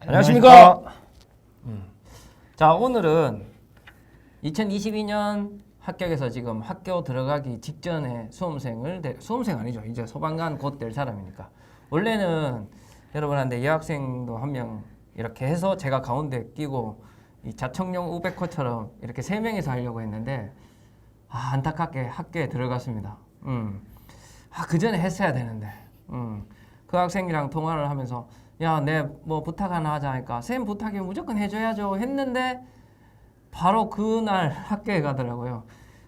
안녕하십니까. 자, 오늘은 2022년 합격해서 지금 학교 들어가기 직전에 수험생 아니죠. 이제 소방관 곧 될 사람이니까. 원래는 여러분한테 여학생도 한 명 이렇게 해서 제가 가운데 끼고 이 자청용 우베코처럼 이렇게 3명이서 하려고 했는데 안타깝게 학교에 들어갔습니다. 그 전에 했어야 되는데. 그 학생이랑 통화를 하면서 야, 내 뭐 부탁 하나 하자 하니까 쌤 부탁이면 무조건 해줘야죠 했는데 바로 그날 학교에 가더라고요.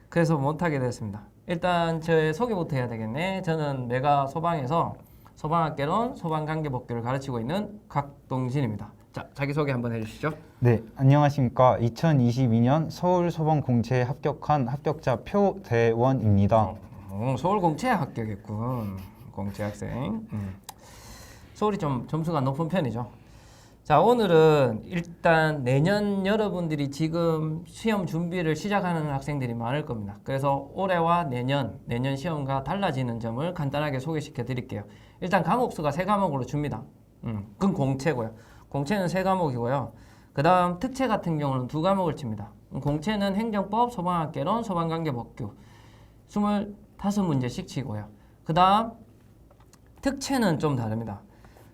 그래서 못하게 됐습니다. 일단 제 소개부터 해야 되겠네. 저는 메가 소방에서 소방학개론, 소방관계법규를 가르치고 있는 곽동진입니다. 자, 자기소개 한번 해주시죠. 네, 안녕하십니까. 2022년 서울소방공채에 합격한 합격자 표대원입니다. 서울공채 합격했군. 공채 학생. 서울이 좀 점수가 높은 편이죠. 자, 오늘은 일단 내년 여러분들이 지금 시험 준비를 시작하는 학생들이 많을 겁니다. 그래서 올해와 내년 시험과 달라지는 점을 간단하게 소개시켜 드릴게요. 일단 과목 수가 3과목으로 줍니다. 그건 공채고요. 공채는 3과목이고요. 그 다음 특채 같은 경우는 2과목을 칩니다. 공채는 행정법, 소방학개론, 소방관계법규 25문제씩 치고요. 그 다음 특채는 좀 다릅니다.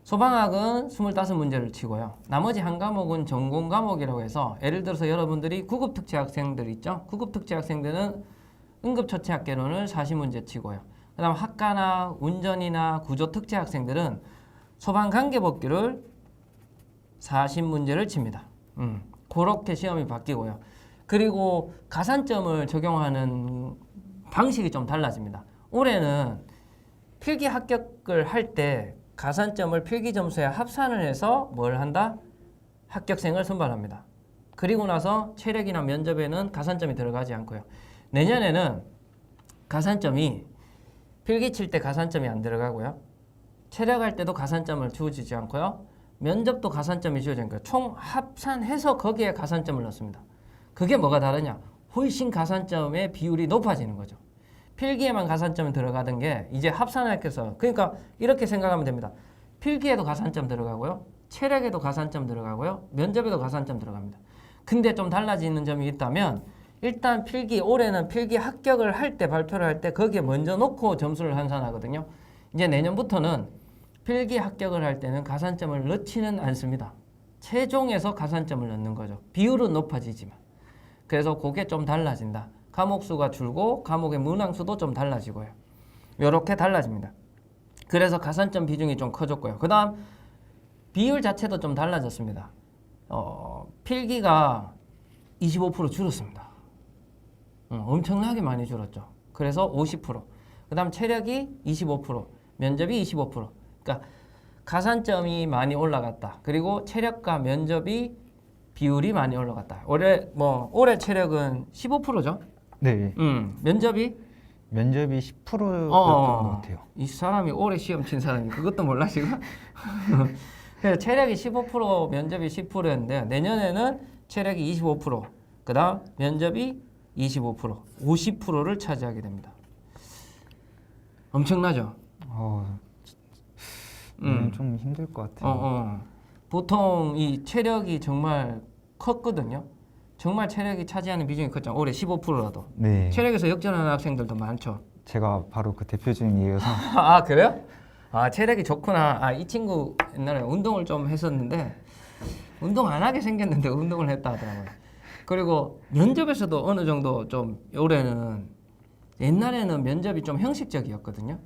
소방학은 25문제를 치고요. 나머지 한 과목은 전공 과목이라고 해서 예를 들어서 여러분들이 구급특채 학생들 있죠? 구급특채 학생들은 응급처치학개론을 40문제 치고요. 그 다음 학과나 운전이나 구조특채 학생들은 소방관계법규를 40문제를 칩니다. 그렇게 시험이 바뀌고요. 그리고 가산점을 적용하는 방식이 좀 달라집니다. 올해는 필기 합격을 할 때 가산점을 필기 점수에 합산을 해서 뭘 한다? 합격생을 선발합니다. 그리고 나서 체력이나 면접에는 가산점이 들어가지 않고요. 내년에는 가산점이 필기 칠 때 가산점이 안 들어가고요. 체력할 때도 가산점을 주어지지 않고요. 면접도 가산점이 주어지지 않고요. 총 합산해서 거기에 가산점을 넣습니다. 그게 뭐가 다르냐? 훨씬 가산점의 비율이 높아지는 거죠. 필기에만 가산점이 들어가던 게 이제 합산해서 그러니까 이렇게 생각하면 됩니다. 필기에도 가산점 들어가고요. 체력에도 가산점 들어가고요. 면접에도 가산점 들어갑니다. 근데 좀 달라지는 점이 있다면 일단 올해는 필기 합격을 할 때 발표를 할 때 거기에 먼저 놓고 점수를 환산하거든요. 이제 내년부터는 필기 합격을 할 때는 가산점을 넣지는 않습니다. 최종에서 가산점을 넣는 거죠. 비율은 높아지지만. 그래서 그게 좀 달라진다. 과목 수가 줄고 과목의 문항 수도 좀 달라지고요. 이렇게 달라집니다. 그래서 가산점 비중이 좀 커졌고요. 그 다음 비율 자체도 좀 달라졌습니다. 필기가 25% 줄었습니다. 엄청나게 많이 줄었죠. 그래서 50%. 그 다음 체력이 25%, 면접이 25%. 그러니까 가산점이 많이 올라갔다. 그리고 체력과 면접이 비율이 많이 올라갔다. 올해 체력은 15%죠? 네, 면접이 10%였던 것 같아요. 이 사람이 올해 시험 친 사람이 그것도 몰라 지금? 그래서 체력이 15%, 면접이 10%였는데 내년에는 체력이 25%, 그 다음 면접이 25%, 50%를 차지하게 됩니다. 엄청나죠? 좀 힘들 것 같아요. 보통 이 체력이 정말 컸거든요. 정말 체력이 차지하는 비중이 컸죠. 올해 15%라도. 네, 체력에서 역전하는 학생들도 많죠. 제가 바로 그 대표 중인 이어서 아, 그래요? 체력이 좋구나. 이 친구 옛날에 운동을 좀 했었는데 운동 안 하게 생겼는데 운동을 했다 하더라고요. 그리고 면접에서도 어느 정도 좀 올해는 옛날에는 면접이 좀 형식적이었거든요.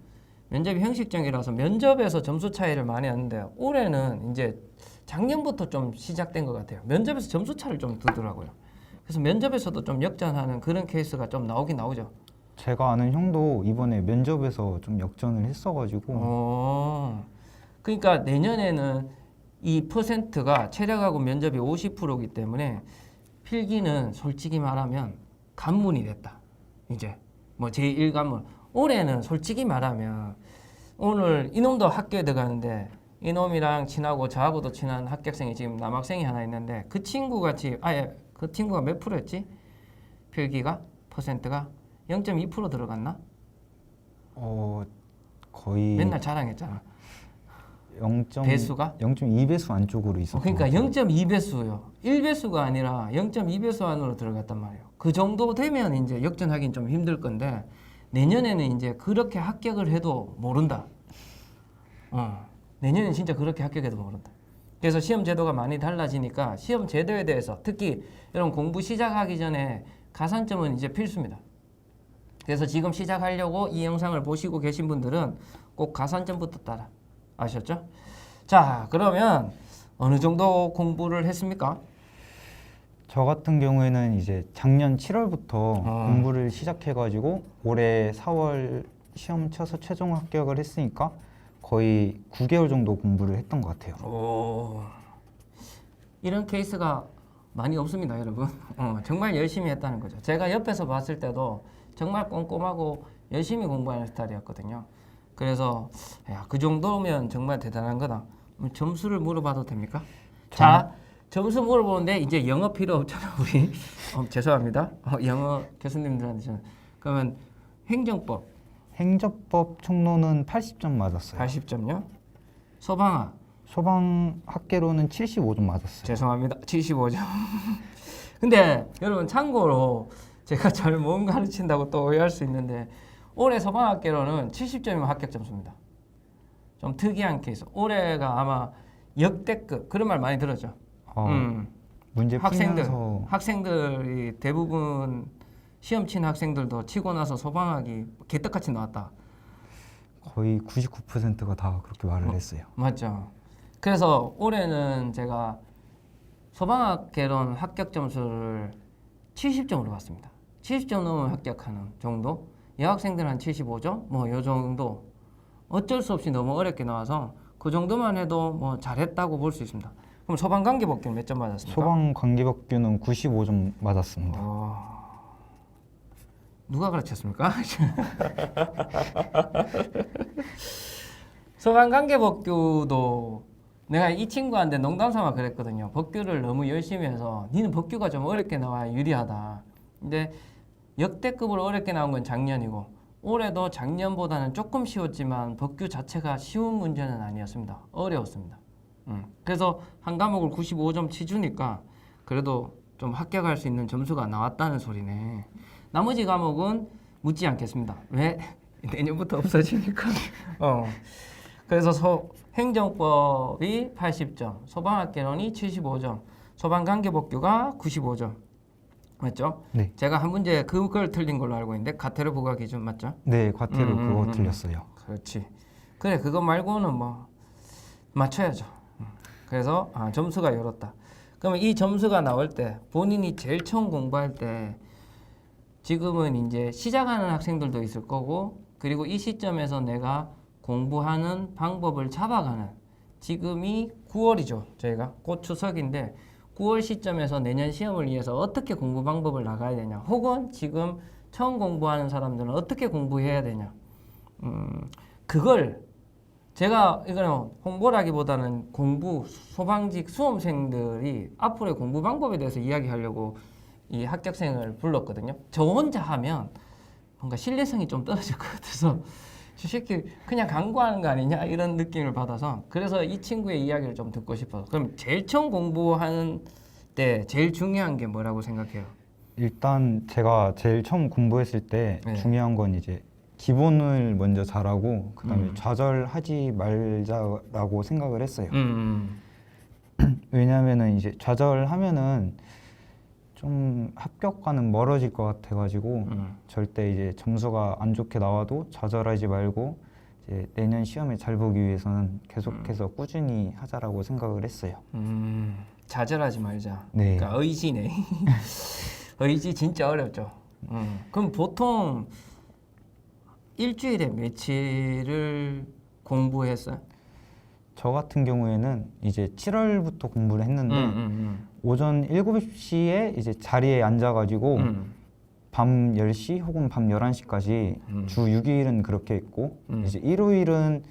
면접이 형식적이라서 면접에서 점수 차이를 많이 하는데 올해는 이제 작년부터 좀 시작된 것 같아요. 면접에서 점수 차를 좀 두더라고요. 그래서 면접에서도 좀 역전하는 그런 케이스가 좀 나오긴 나오죠. 제가 아는 형도 이번에 면접에서 좀 역전을 했어가지고 그러니까 내년에는 이 퍼센트가 체력하고 면접이 50%이기 때문에 필기는 솔직히 말하면 관문이 됐다. 이제 뭐 제1관문. 올해는 솔직히 말하면 오늘 이놈도 학교에 들어가는데 이놈이랑 친하고 저하고도 친한 합격생이 지금 남학생이 하나 있는데 그 친구가 그 친구가 몇 프로였지? 필기가 퍼센트가 0.2% 들어갔나? 거의 맨날 자랑했잖아. 배수가? 0.2배수 안쪽으로 있었던 그러니까 것 같아요. 0.2배수요. 1배수가 아니라 0.2배수 안으로 들어갔단 말이에요. 그 정도 되면 이제 역전하기는 좀 힘들 건데 내년에는 이제 그렇게 합격을 해도 모른다. 내년엔 진짜 그렇게 합격해도 모른다. 그래서 시험 제도가 많이 달라지니까 시험 제도에 대해서 특히 여러분 공부 시작하기 전에 가산점은 이제 필수입니다. 그래서 지금 시작하려고 이 영상을 보시고 계신 분들은 꼭 가산점부터 따라. 아셨죠? 자, 그러면 어느 정도 공부를 했습니까? 저 같은 경우에는 이제 작년 7월부터 공부를 시작해가지고 올해 4월 시험 쳐서 최종 합격을 했으니까 거의 9개월 정도 공부를 했던 것 같아요. 오, 이런 케이스가 많이 없습니다, 여러분. 정말 열심히 했다는 거죠. 제가 옆에서 봤을 때도 정말 꼼꼼하고 열심히 공부하는 스타일이었거든요. 그래서 야, 그 정도면 정말 대단한 거다. 점수를 물어봐도 됩니까? 자, 점수 물어보는데 이제 영어 필요 없잖아, 우리. 죄송합니다. 영어 교수님들한테 저는. 그러면 행정법 행정법 총론은 80점 맞았어요. 80점요. 소방학 소방 학계로는 75점 맞았어요. 죄송합니다. 75점. 근데 여러분 참고로 제가 잘 못 가르친다고 또 오해할 수 있는데 올해 소방학계로는 70점이면 합격 점수입니다. 좀 특이한 케이스. 올해가 아마 역대급 그런 말 많이 들었죠. 문제 풀면서 학생들이 대부분 시험 친 학생들도 치고 나서 소방학이 개떡같이 나왔다. 거의 99%가 다 그렇게 말을 했어요. 맞죠. 그래서 올해는 제가 소방학 개론 합격 점수를 70점으로 봤습니다. 70점 넘으면 합격하는 정도. 여학생들 한 75점? 뭐 요 정도. 어쩔 수 없이 너무 어렵게 나와서 그 정도만 해도 뭐 잘했다고 볼 수 있습니다. 그럼 소방관계법규는 몇 점 맞았습니까? 소방관계법규는 95점 맞았습니다. 누가 가르쳤습니까? 소방관계법규도 내가 이 친구한테 농담삼아 그랬거든요. 법규를 너무 열심히 해서 니는 법규가 좀 어렵게 나와야 유리하다. 근데 역대급으로 어렵게 나온 건 작년이고 올해도 작년보다는 조금 쉬웠지만 법규 자체가 쉬운 문제는 아니었습니다. 어려웠습니다. 그래서 한 과목을 95점 치주니까 그래도 좀 합격할 수 있는 점수가 나왔다는 소리네. 나머지 과목은 묻지 않겠습니다. 왜? 내년부터 없어지니까. 그래서 행정법이 80점, 소방학개론이 75점, 소방관계법규가 95점. 맞죠? 네. 제가 한 문제 그걸 틀린 걸로 알고 있는데 과태료 부과 기준 맞죠? 네, 과태료 그거 틀렸어요. 그렇지. 그래, 그거 말고는 뭐 맞춰야죠. 그래서 점수가 이렇다. 그러면 이 점수가 나올 때 본인이 제일 처음 공부할 때 지금은 이제 시작하는 학생들도 있을 거고 그리고 이 시점에서 내가 공부하는 방법을 잡아가는 지금이 9월이죠. 저희가 곧 추석인데 9월 시점에서 내년 시험을 위해서 어떻게 공부 방법을 나가야 되냐 혹은 지금 처음 공부하는 사람들은 어떻게 공부해야 되냐 그걸 제가 이거는 홍보라기보다는 소방직 수험생들이 앞으로의 공부 방법에 대해서 이야기하려고 이 합격생을 불렀거든요. 저 혼자 하면 뭔가 신뢰성이 좀 떨어질 것 같아서 저 새끼 그냥 광고하는 거 아니냐 이런 느낌을 받아서 그래서 이 친구의 이야기를 좀 듣고 싶어서 그럼 제일 처음 공부하는 때 제일 중요한 게 뭐라고 생각해요? 일단 제가 제일 처음 공부했을 때 네. 중요한 건 이제 기본을 먼저 잘하고 그다음에 좌절하지 말자라고 생각을 했어요. 왜냐하면은 이제 좌절하면은 좀 합격과는 멀어질 것 같아가지고 절대 이제 점수가 안 좋게 나와도 좌절하지 말고 이제 내년 시험에 잘 보기 위해서는 계속해서 꾸준히 하자라고 생각을 했어요. 좌절하지 말자. 네. 그러니까 의지네. 의지 진짜 어렵죠. 그럼 보통 일주일에 며칠을 공부했어요? 저 같은 경우에는 이제 7월부터 공부를 했는데 오전 7시에 이제 자리에 앉아가지고 밤 10시 혹은 밤 11시까지 주 6일은 그렇게 했고 이제 일요일은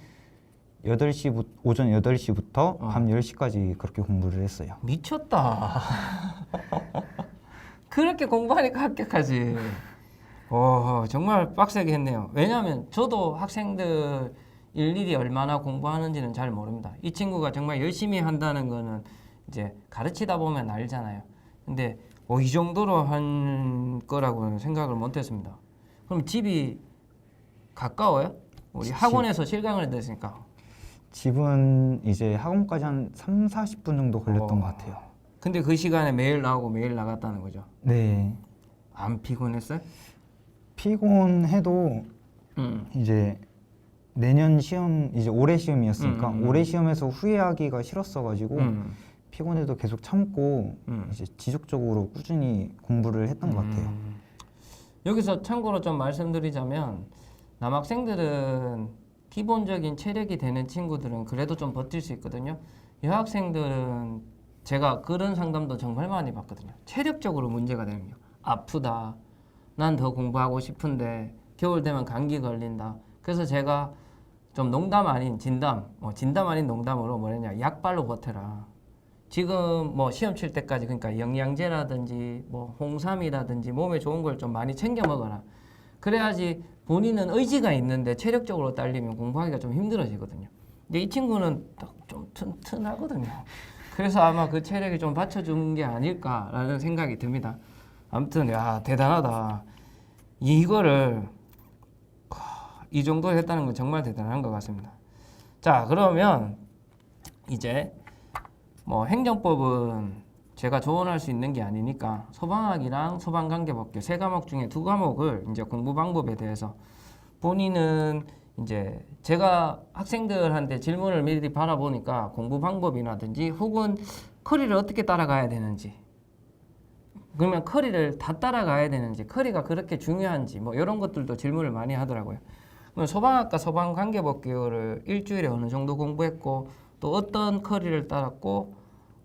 오전 8시부터 밤 10시까지 그렇게 공부를 했어요. 미쳤다. 그렇게 공부하니까 합격하지. 정말 빡세게 했네요. 왜냐하면 저도 학생들 일일이 얼마나 공부하는지는 잘 모릅니다. 이 친구가 정말 열심히 한다는 거는 이제 가르치다 보면 알잖아요. 근데 이 정도로 한 거라고는 생각을 못했습니다. 그럼 집이 가까워요? 우리 학원에서 실강을 듣으니까. 집은 이제 학원까지 한 3, 40분 정도 걸렸던 것 같아요. 근데 그 시간에 매일 나오고 매일 나갔다는 거죠. 네. 안 피곤했어요? 피곤해도 이제 내년 시험 이제 올해 시험이었으니까 올해 시험에서 후회하기가 싫었어가지고 피곤해도 계속 참고 이제 지속적으로 꾸준히 공부를 했던 것 같아요. 여기서 참고로 좀 말씀드리자면 남학생들은 기본적인 체력이 되는 친구들은 그래도 좀 버틸 수 있거든요. 여학생들은 제가 그런 상담도 정말 많이 받거든요. 체력적으로 문제가 되는 거. 아프다. 난 더 공부하고 싶은데 겨울 되면 감기 걸린다. 그래서 제가 좀 농담 아닌 진담, 진담 아닌 농담으로 뭐랬냐, 약발로 버텨라. 지금 뭐 시험 칠 때까지 그러니까 영양제라든지 뭐 홍삼이라든지 몸에 좋은 걸 좀 많이 챙겨 먹어라. 그래야지 본인은 의지가 있는데 체력적으로 딸리면 공부하기가 좀 힘들어지거든요. 근데 이 친구는 좀 튼튼하거든요. 그래서 아마 그 체력이 좀 받쳐준 게 아닐까라는 생각이 듭니다. 아무튼 야 대단하다. 이거를 이 정도 했다는 건 정말 대단한 것 같습니다. 자 그러면 이제 뭐 행정법은 제가 조언할 수 있는 게 아니니까 소방학이랑 소방관계법규 세 과목 중에 두 과목을 이제 공부 방법에 대해서 본인은 이제 제가 학생들한테 질문을 미리 받아보니까 공부 방법이라든지 혹은 커리를 어떻게 따라가야 되는지 그러면 커리를 다 따라가야 되는지 커리가 그렇게 중요한지 뭐 이런 것들도 질문을 많이 하더라고요. 소방학과 소방관계법규를 일주일에 어느 정도 공부했고 또 어떤 커리를 따랐고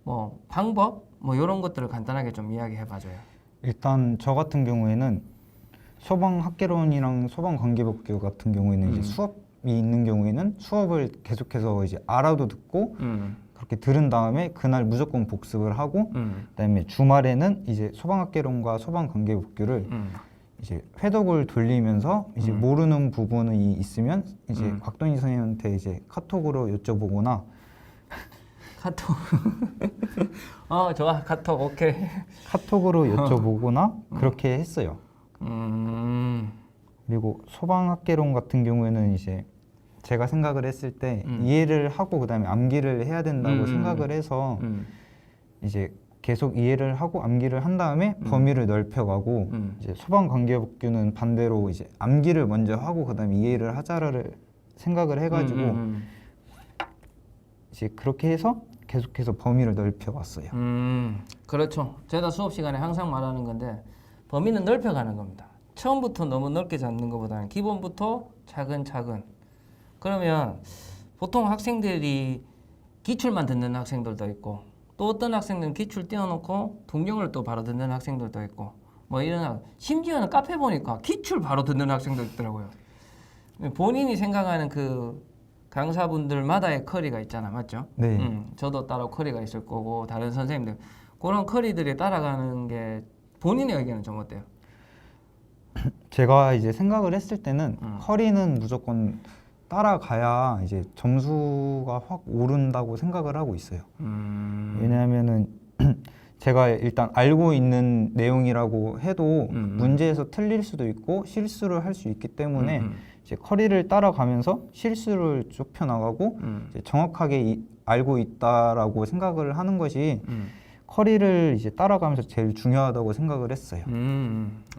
뭐 방법 뭐 이런 것들을 간단하게 좀 이야기해 봐줘요. 일단 저 같은 경우에는 소방학개론이랑 소방관계법규 같은 경우에는 이제 수업이 있는 경우에는 수업을 계속해서 이제 알아도 듣고 그렇게 들은 다음에 그날 무조건 복습을 하고 그다음에 주말에는 이제 소방학개론과 소방관계법규를 이제 회독을 돌리면서 이제 모르는 부분이 있으면 이제 곽돈희 선생님한테 이제 카톡으로 여쭤보거나 카톡 좋아 카톡 오케이 카톡으로 여쭤보거나 그렇게 했어요. 그리고 소방학개론 같은 경우에는 이제 제가 생각을 했을 때 이해를 하고 그다음에 암기를 해야 된다고 생각을 해서 이제 계속 이해를 하고 암기를 한 다음에 범위를 넓혀가고 이제 소방관계법규는 반대로 이제 암기를 먼저 하고 그다음에 이해를 하자를 생각을 해가지고 이제 그렇게 해서 계속해서 범위를 넓혀갔어요. 그렇죠. 제가 수업 시간에 항상 말하는 건데 범위는 넓혀가는 겁니다. 처음부터 너무 넓게 잡는 것보다는 기본부터 차근차근. 그러면 보통 학생들이 기출만 듣는 학생들도 있고 또 어떤 학생들은 기출 띄워놓고 동영을 또 바로 듣는 학생들도 있고 뭐 이런 심지어는 카페 보니까 기출 바로 듣는 학생도 있더라고요. 본인이 생각하는 그 강사분들마다의 커리가 있잖아, 맞죠? 네. 저도 따로 커리가 있을 거고 다른 선생님들 그런 커리들이 따라가는 게 본인의 의견은 좀 어때요? 제가 이제 생각을 했을 때는 커리는 무조건 따라가야 이제 점수가 확 오른다고 생각을 하고 있어요. 왜냐하면은 제가 일단 알고 있는 내용이라고 해도 문제에서 틀릴 수도 있고 실수를 할 수 있기 때문에 이제 커리를 따라가면서 실수를 좁혀 나가고 이제 정확하게 알고 있다라고 생각을 하는 것이 커리를 이제 따라가면서 제일 중요하다고 생각을 했어요.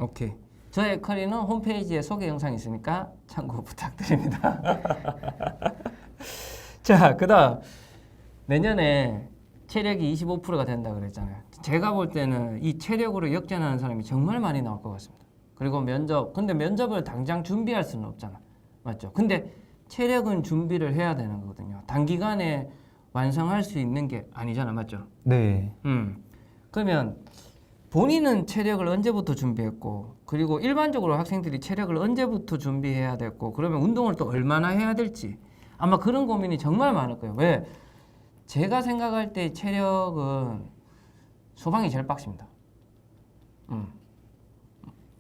오케이. 저의 커리는 홈페이지에 소개 영상이 있으니까 참고 부탁드립니다. 자, 그다음 내년에 체력이 25%가 된다 그랬잖아요. 제가 볼 때는 이 체력으로 역전하는 사람이 정말 많이 나올 것 같습니다. 그리고 면접, 근데 면접을 당장 준비할 수는 없잖아. 맞죠? 근데 체력은 준비를 해야 되는 거거든요. 단기간에 완성할 수 있는 게 아니잖아. 맞죠? 네. 그러면 본인은 체력을 언제부터 준비했고 그리고 일반적으로 학생들이 체력을 언제부터 준비해야 됐고 그러면 운동을 또 얼마나 해야 될지 아마 그런 고민이 정말 많을 거예요. 왜? 제가 생각할 때 체력은 소방이 제일 빡십니다.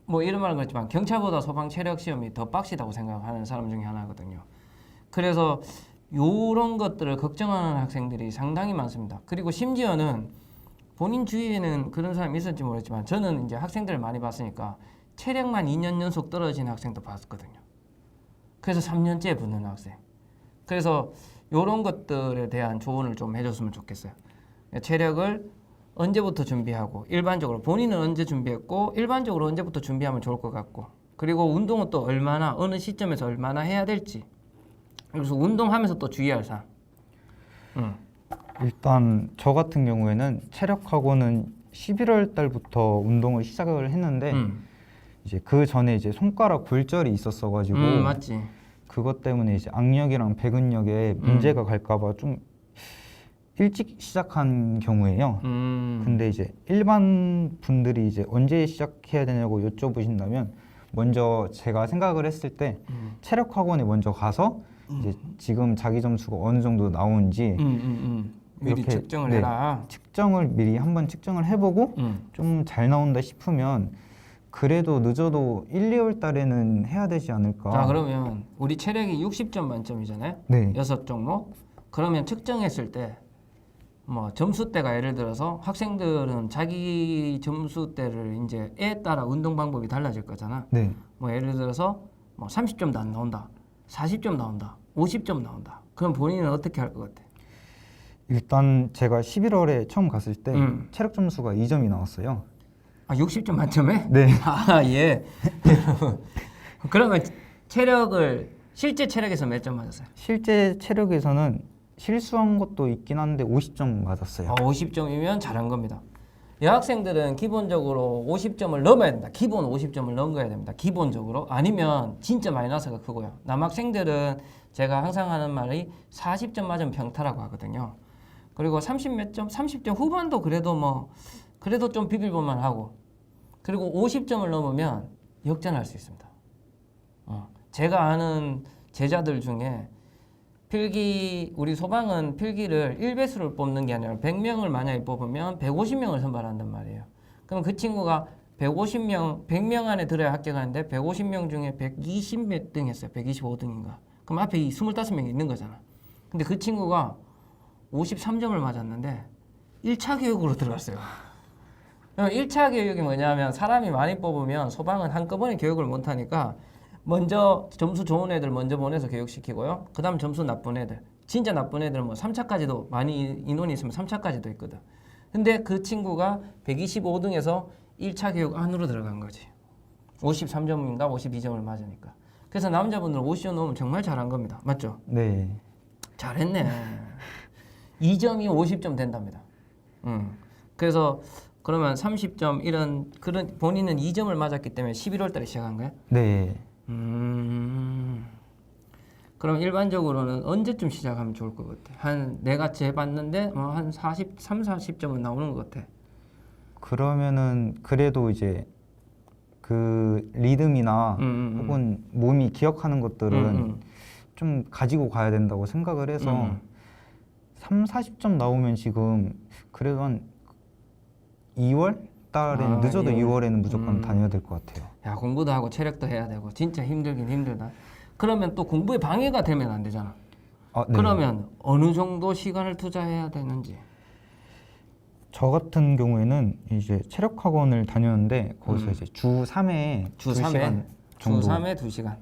뭐 이런 말은 그렇지만 경찰보다 소방 체력 시험이 더 빡시다고 생각하는 사람 중에 하나거든요. 그래서 요런 것들을 걱정하는 학생들이 상당히 많습니다. 그리고 심지어는 본인 주위에는 그런 사람이 있을지 모르겠지만 저는 이제 학생들을 많이 봤으니까 체력만 2년 연속 떨어진 학생도 봤거든요. 그래서 3년째 붙는 학생. 그래서 요런 것들에 대한 조언을 좀 해줬으면 좋겠어요. 체력을 언제부터 준비하고 일반적으로 본인은 언제 준비했고 일반적으로 언제부터 준비하면 좋을 것 같고 그리고 운동은 또 얼마나 어느 시점에서 얼마나 해야 될지 그래서 운동하면서 또 주의할 사항. 일단 저 같은 경우에는 체력학원은 11월 달부터 운동을 시작을 했는데 이제 그 전에 이제 손가락 골절이 있었어가지고 맞지. 그것 때문에 이제 악력이랑 배근력에 문제가 갈까봐 좀 일찍 시작한 경우에요. 근데 이제 일반 분들이 이제 언제 시작해야 되냐고 여쭤보신다면 먼저 제가 생각을 했을 때 체력 학원에 먼저 가서 이제 지금 자기 점수가 어느 정도 나오는지 미리 이렇게, 측정을 네, 해라. 측정을 미리 한번 측정을 해보고 좀 잘 나온다 싶으면 그래도 늦어도 1, 2월 달에는 해야 되지 않을까. 자 그러면 우리 체력이 60점 만점이잖아요. 네. 6종목. 그러면 측정했을 때 뭐 점수대가 예를 들어서 학생들은 자기 점수대를 이제 애에 따라 운동 방법이 달라질 거잖아. 네. 뭐 예를 들어서 뭐 30점도 안 나온다. 40점 나온다. 50점 나온다. 그럼 본인은 어떻게 할 것 같아? 일단 제가 11월에 처음 갔을 때 체력 점수가 2점이 나왔어요. 아 60점 만점에? 네. 아 예. 그러면 체력을 실제 체력에서 몇 점 맞았어요? 실제 체력에서는 실수한 것도 있긴 한데 50점 맞았어요. 50점이면 잘한 겁니다. 여학생들은 기본적으로 50점을 넘어야 된다. 기본 50점을 넘어야 됩니다. 기본적으로. 아니면 진짜 마이너스가 크고요. 남학생들은 제가 항상 하는 말이 40점 맞으면 평타라고 하거든요. 그리고 30몇 점, 30점 후반도 그래도 좀 비빌볼만 하고 그리고 50점을 넘으면 역전할 수 있습니다. 제가 아는 제자들 중에 우리 소방은 필기를 1배수를 뽑는 게 아니라 100명을 만약에 뽑으면 150명을 선발한단 말이에요. 그럼 그 친구가 100명 안에 들어야 합격하는데 150명 중에 120 몇 등 했어요. 125등인가. 그럼 앞에 이 25명이 있는 거잖아. 근데 그 친구가 53점을 맞았는데 1차 교육으로 들어갔어요. 1차 교육이 뭐냐면 사람이 많이 뽑으면 소방은 한꺼번에 교육을 못하니까 먼저 점수 좋은 애들 먼저 보내서 교육시키고요. 그 다음 점수 나쁜 애들. 진짜 나쁜 애들은 뭐 3차까지도 많이 인원이 있으면 3차까지도 있거든. 근데 그 친구가 125등에서 1차 교육 안으로 들어간 거지. 53점인가 52점을 맞으니까. 그래서 남자분들은 50점 넘으면 정말 잘한 겁니다. 맞죠? 네. 잘했네. 2점이 50점 된답니다. 그래서 그러면 30점 그런 본인은 2점을 맞았기 때문에 11월 달에 시작한 거야? 네. 그럼 일반적으로는 언제쯤 시작하면 좋을 것 같아? 내가 재봤는데 한 40점은 나오는 것 같아. 그러면은 그래도 이제 그 리듬이나 혹은 몸이 기억하는 것들은 좀 가지고 가야 된다고 생각을 해서 3, 40점 나오면 지금 그래도 한 2월 달에는 늦어도 2월에는 무조건 다녀야 될 것 같아요. 야 공부도 하고 체력도 해야 되고 진짜 힘들긴 힘들다. 그러면 또 공부에 방해가 되면 안 되잖아. 네. 그러면 어느 정도 시간을 투자해야 되는지. 저 같은 경우에는 이제 체력 학원을 다녔는데 거기서 이제 주 3회 주 2시간 정도. 주 3회 2시간.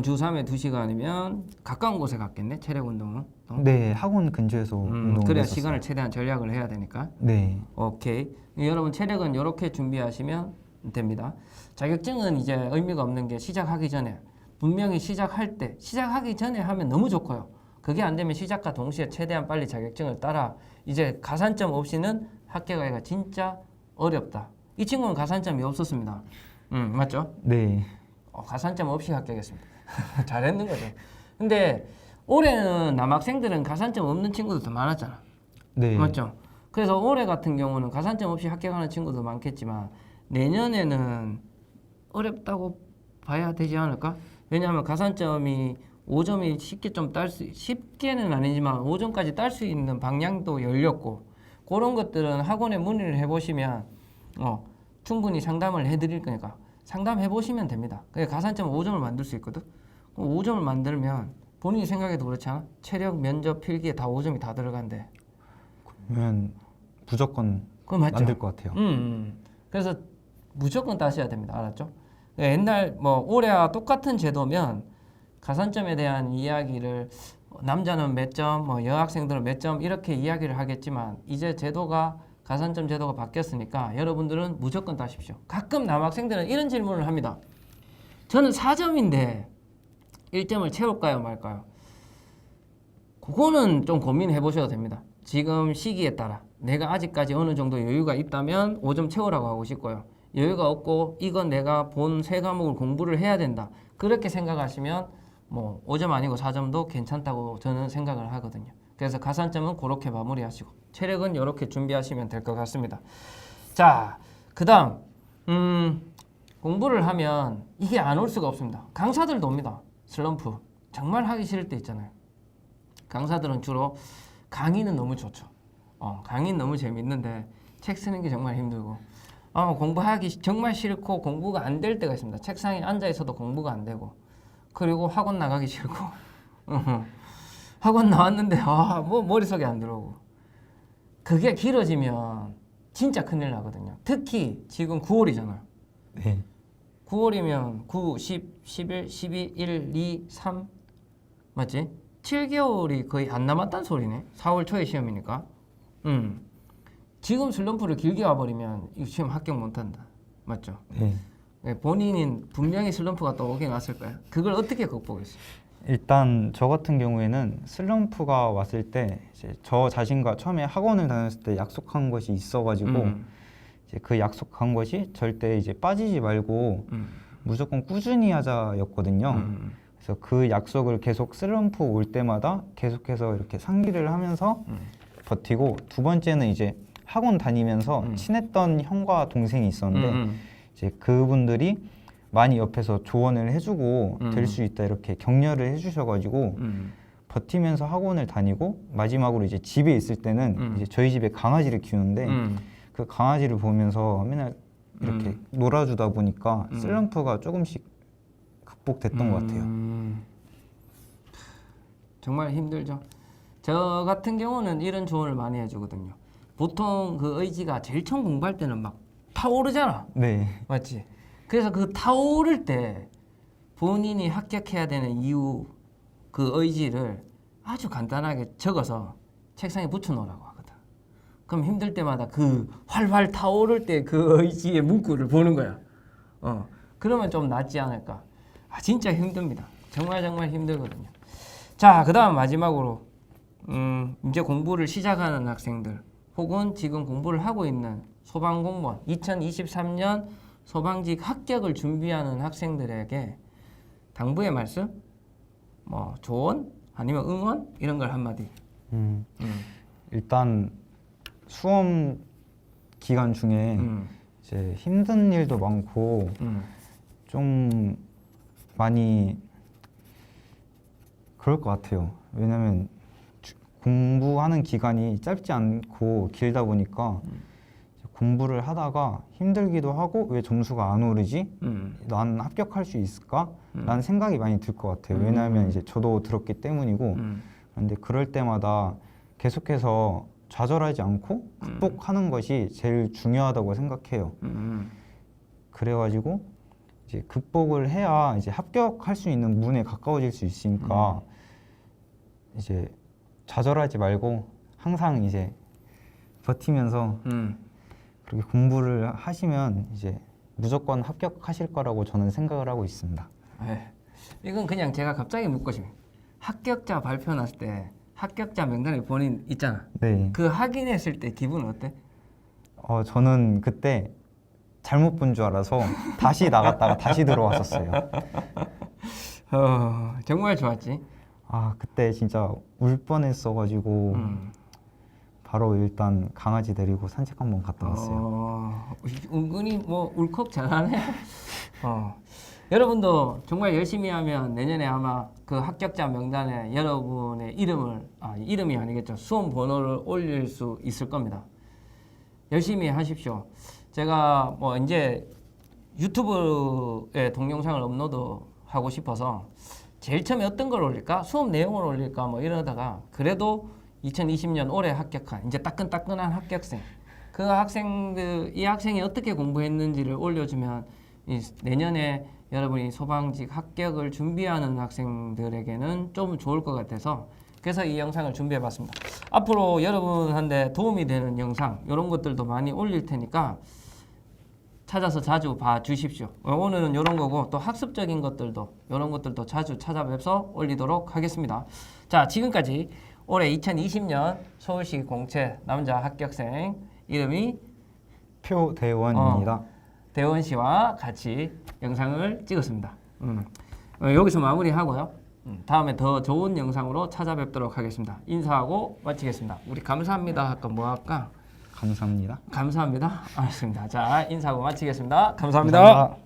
주 3회 2시간이면 가까운 곳에 갔겠네. 체력 운동은. 네, 학원 근처에서 운동을 그래야 했었어요. 시간을 최대한 전략을 해야 되니까. 네. 오케이. 여러분 체력은 이렇게 준비하시면 됩니다. 자격증은 이제 의미가 없는 게 시작하기 전에 분명히 시작하기 전에 하면 너무 좋고요. 그게 안 되면 시작과 동시에 최대한 빨리 자격증을 따라 이제 가산점 없이는 합격하기가 진짜 어렵다. 이 친구는 가산점이 없었습니다. 맞죠? 네. 가산점 없이 합격했습니다. 잘했는 거죠. 근데 올해는 남학생들은 가산점 없는 친구도 더 많았잖아. 네. 맞죠? 그래서 올해 같은 경우는 가산점 없이 합격하는 친구도 많겠지만 내년에는 어렵다고 봐야 되지 않을까? 왜냐하면 가산점이 5점이 쉽게는 아니지만 5점까지 딸 수 있는 방향도 열렸고 그런 것들은 학원에 문의를 해보시면 충분히 상담을 해드릴 거니까 상담해 보시면 됩니다. 그게 가산점 5점을 만들 수 있거든. 그럼 5점을 만들면 본인이 생각해도 그렇잖아. 체력, 면접, 필기에 다 5점이 다 들어간대. 그러면 무조건 그거 맞죠? 만들 것 같아요. 그래서 무조건 따셔야 됩니다. 알았죠? 옛날 뭐 올해와 똑같은 제도면 가산점에 대한 이야기를 남자는 몇 점, 뭐 여학생들은 몇 점 이렇게 이야기를 하겠지만 이제 제도가 가산점 제도가 바뀌었으니까 여러분들은 무조건 따십시오. 가끔 남학생들은 이런 질문을 합니다. 저는 4점인데 1점을 채울까요 말까요? 그거는 좀 고민해 보셔도 됩니다. 지금 시기에 따라 내가 아직까지 어느 정도 여유가 있다면 5점 채우라고 하고 싶고요. 여유가 없고 이건 내가 본 세 과목을 공부를 해야 된다. 그렇게 생각하시면 뭐 5점 아니고 4점도 괜찮다고 저는 생각을 하거든요. 그래서 가산점은 그렇게 마무리하시고 체력은 이렇게 준비하시면 될 것 같습니다. 자, 그다음 공부를 하면 이게 안 올 수가 없습니다. 강사들도 옵니다. 슬럼프 정말 하기 싫을 때 있잖아요. 강사들은 주로 강의는 너무 좋죠. 강의는 너무 재밌는데 책 쓰는 게 정말 힘들고 공부하기 정말 싫고 공부가 안 될 때가 있습니다. 책상에 앉아 있어도 공부가 안 되고 그리고 학원 나가기 싫고 학원 나왔는데 뭐 머릿속에 안 들어오고 그게 길어지면 진짜 큰일 나거든요. 특히 지금 9월이잖아요. 네. 9월이면 9, 10, 11, 12, 1, 2, 3 맞지? 7개월이 거의 안 남았단 소리네. 4월 초에 시험이니까. 지금 슬럼프를 길게 와버리면 이 시험 합격 못한다. 맞죠? 네. 본인은 분명히 슬럼프가 또 오긴 왔을 거야. 그걸 어떻게 극복했어요? 일단 저 같은 경우에는 슬럼프가 왔을 때 이제 저 자신과 처음에 학원을 다녔을 때 약속한 것이 있어가지고 이제 그 약속한 것이 절대 이제 빠지지 말고 무조건 꾸준히 하자였거든요. 그래서 그 약속을 계속 슬럼프 올 때마다 계속해서 이렇게 상기를 하면서 버티고 두 번째는 이제 학원 다니면서 친했던 형과 동생이 있었는데 이제 그분들이 많이 옆에서 조언을 해주고 될 수 있다 이렇게 격려를 해주셔가지고 버티면서 학원을 다니고 마지막으로 이제 집에 있을 때는 이제 저희 집에 강아지를 키우는데 그 강아지를 보면서 맨날 이렇게 놀아주다 보니까 슬럼프가 조금씩 극복됐던 것 같아요. 정말 힘들죠. 저 같은 경우는 이런 조언을 많이 해주거든요. 보통 그 의지가 제일 처음 공부할 때는 막 타오르잖아. 네. 맞지? 그래서 그 타오를 때 본인이 합격해야 되는 이유 그 의지를 아주 간단하게 적어서 책상에 붙여 놓으라고 하거든. 그럼 힘들 때마다 그 활활 타오를 때 그 의지의 문구를 보는 거야. 그러면 좀 낫지 않을까. 진짜 힘듭니다. 정말 힘들거든요. 자, 그 다음 마지막으로 이제 공부를 시작하는 학생들 혹은 지금 공부를 하고 있는 소방공무원 2023년 소방직 합격을 준비하는 학생들에게 당부의 말씀, 뭐 조언 아니면 응원 이런 걸 한마디. 일단 수험 기간 중에 이제 힘든 일도 많고 좀 많이 그럴 것 같아요. 왜냐면 공부하는 기간이 짧지 않고 길다 보니까 공부를 하다가 힘들기도 하고 왜 점수가 안 오르지? 난 합격할 수 있을까? 라는 생각이 많이 들 것 같아요. 왜냐하면 이제 저도 들었기 때문이고 그런데 그럴 때마다 계속해서 좌절하지 않고 극복하는 것이 제일 중요하다고 생각해요. 그래가지고 이제 극복을 해야 이제 합격할 수 있는 문에 가까워질 수 있으니까 이제 좌절하지 말고 항상 이제 버티면서 그렇게 공부를 하시면 이제 무조건 합격하실 거라고 저는 생각을 하고 있습니다. 이건 그냥 제가 갑자기 묻고 싶어요. 합격자 발표 났을 때 합격자 명단에 본인 있잖아. 네. 그 확인했을 때 기분은 어때? 저는 그때 잘못 본 줄 알아서 다시 나갔다가 다시 들어왔었어요. 정말 좋았지. 그때 진짜 울 뻔했어가지고 바로 일단 강아지 데리고 산책 한번 갔다 왔어요. 은근히 뭐 울컥 잘하네. 여러분도 정말 열심히 하면 내년에 아마 그 합격자 명단에 여러분의 이름이 아니겠죠. 수험 번호를 올릴 수 있을 겁니다. 열심히 하십시오. 제가 뭐 이제 유튜브에 동영상을 업로드하고 싶어서 제일 처음에 어떤 걸 올릴까? 수업 내용을 올릴까? 뭐 이러다가 그래도 2020년 올해 합격한 이제 따끈따끈한 합격생 그 학생들 이 학생이 어떻게 공부했는지를 올려주면 내년에 여러분이 소방직 합격을 준비하는 학생들에게는 좀 좋을 것 같아서 그래서 이 영상을 준비해봤습니다. 앞으로 여러분한테 도움이 되는 영상 이런 것들도 많이 올릴 테니까 찾아서 자주 봐주십시오. 오늘은 이런 거고 또 학습적인 것들도 이런 것들도 자주 찾아뵈서 올리도록 하겠습니다. 자, 지금까지 올해 2020년 서울시 공채 남자 합격생 이름이 표대원입니다. 대원 씨와 같이 영상을 찍었습니다. 여기서 마무리하고요. 다음에 더 좋은 영상으로 찾아뵙도록 하겠습니다. 인사하고 마치겠습니다. 우리 감사합니다. 할까 뭐 할까? 감사합니다. 감사합니다. 알겠습니다. 자, 인사하고 마치겠습니다. 감사합니다. 감사합니다.